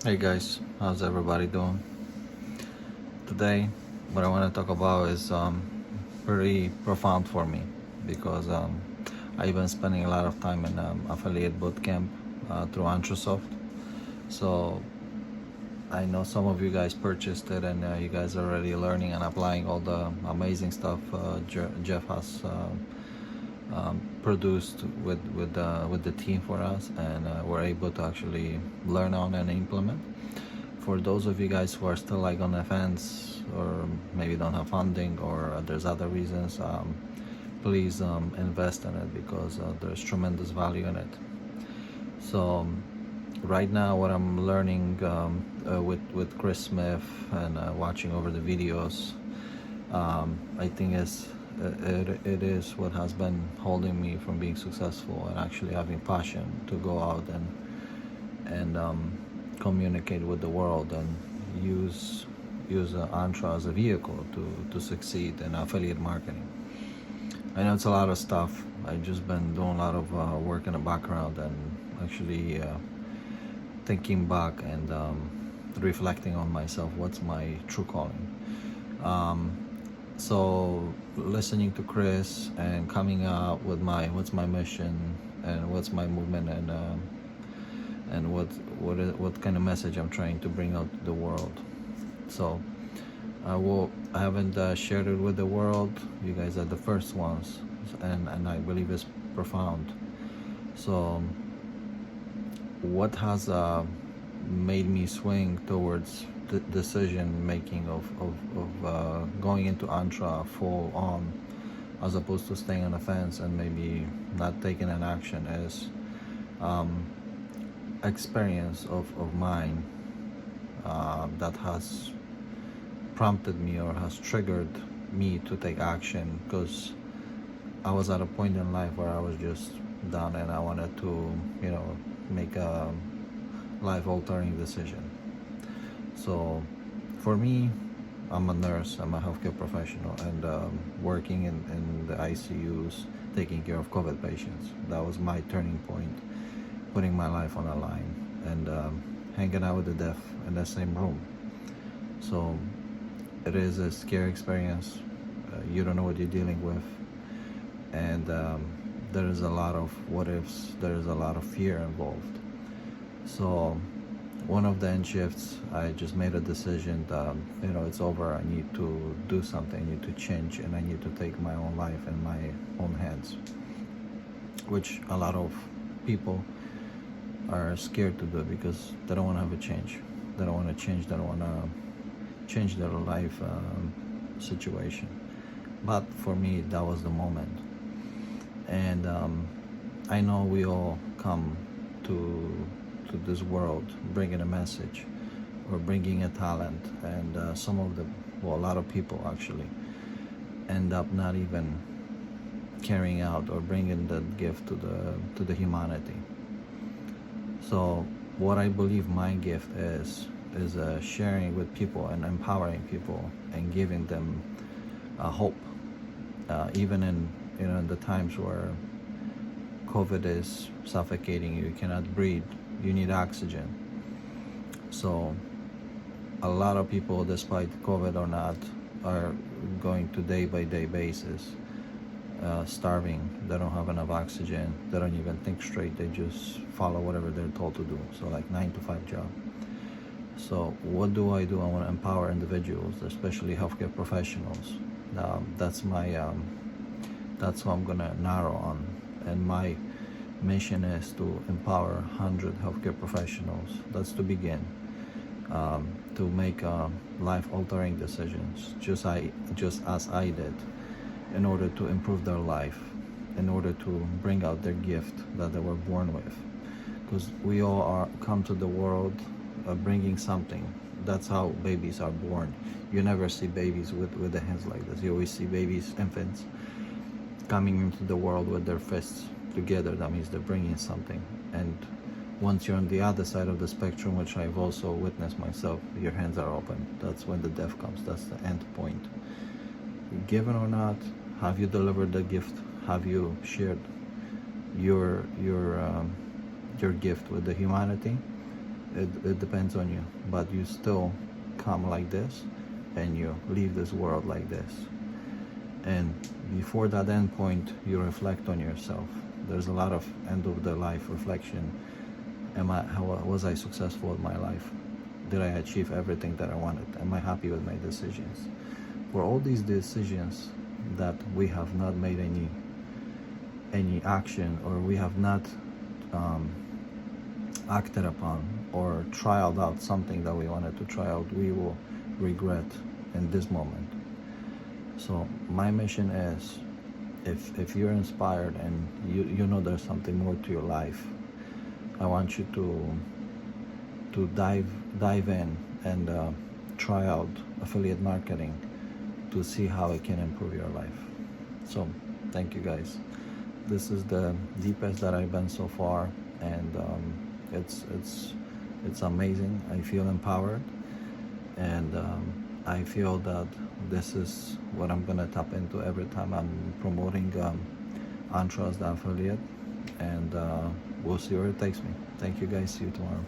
Hey guys, how's everybody doing? Today, what I want to talk about is pretty profound for me because I've been spending a lot of time in affiliate bootcamp through Entre. So I know some of you guys purchased it and you guys are already learning and applying all the amazing stuff Jeff has produced with the team for us, and we're able to actually learn on and implement. For those of you guys who are still like on the fence or maybe don't have funding or there's other reasons, please invest in it because there's tremendous value in it. So right now what I'm learning with Chris Smith and watching over the videos, I think it is what has been holding me from being successful and actually having passion to go out and communicate with the world and use Entre as a vehicle to succeed in affiliate marketing. I know it's a lot of stuff. I've just been doing a lot of work in the background and actually thinking back and reflecting on myself. What's my true calling? So listening to Chris and coming out with what's my mission and what's my movement and what kind of message I'm trying to bring out to the world. So I haven't shared it with the world. You guys are the first ones, and I believe it's profound. So what has made me swing towards the decision making of going into Entre full on, as opposed to staying on the fence and maybe not taking an action, is experience of mine that has prompted me or has triggered me to take action, because I was at a point in life where I was just done and I wanted to make a life-altering decision. So for me, I'm a nurse, I'm a healthcare professional, and working in the ICUs, taking care of COVID patients. That was my turning point, putting my life on a line and hanging out with the deaf in the same room. So it is a scary experience. You don't know what you're dealing with, and there is a lot of what ifs, there is a lot of fear involved. So one of the end shifts, I just made a decision that it's over. I need to do something, I need to change, and I need to take my own life in my own hands, which a lot of people are scared to do because they don't want to have a change. They don't want to change. They don't want to change their life situation. But for me, that was the moment. And I know we all come to this world bringing a message or bringing a talent, and a lot of people actually end up not even carrying out or bringing that gift to the humanity. So what I believe my gift is sharing with people and empowering people and giving them hope, even in the times where COVID is suffocating you cannot breathe, you need oxygen. So a lot of people, despite COVID or not, are going to day by day basis starving. They don't have enough oxygen, they don't even think straight, they just follow whatever they're told to do. So like 9-to-5 job. So what do? I want to empower individuals, especially healthcare professionals. That's what I'm gonna narrow on, and my mission is to empower 100 healthcare professionals. That's to begin, to make life-altering decisions, just as I did, in order to improve their life, in order to bring out their gift that they were born with. Because we all come to the world bringing something. That's how babies are born. You never see babies with the hands like this. You always see babies, infants, coming into the world with their fists together. That means they're bringing something. And once you're on the other side of the spectrum, which I've also witnessed myself, your hands are open. That's when the death comes. That's the end point. Given or not, have you delivered the gift? Have you shared your gift with the humanity? it depends on you, but you still come like this and you leave this world like this. And before that end point, you reflect on yourself. There's a lot of end of the life reflection. How was I successful with my life? Did I achieve everything that I wanted? Am I happy with my decisions? For all these decisions that we have not made any action, or we have not acted upon or trialed out something that we wanted to try out, we will regret in this moment. So my mission is, if you're inspired and you know there's something more to your life, I want you to dive in and try out affiliate marketing to see how it can improve your life. So thank you guys. This is the deepest that I've been so far, and it's amazing. I feel empowered, and I feel that this is what I'm gonna tap into every time I'm promoting Entre as the affiliate, and we'll see where it takes me. Thank you guys. See you tomorrow.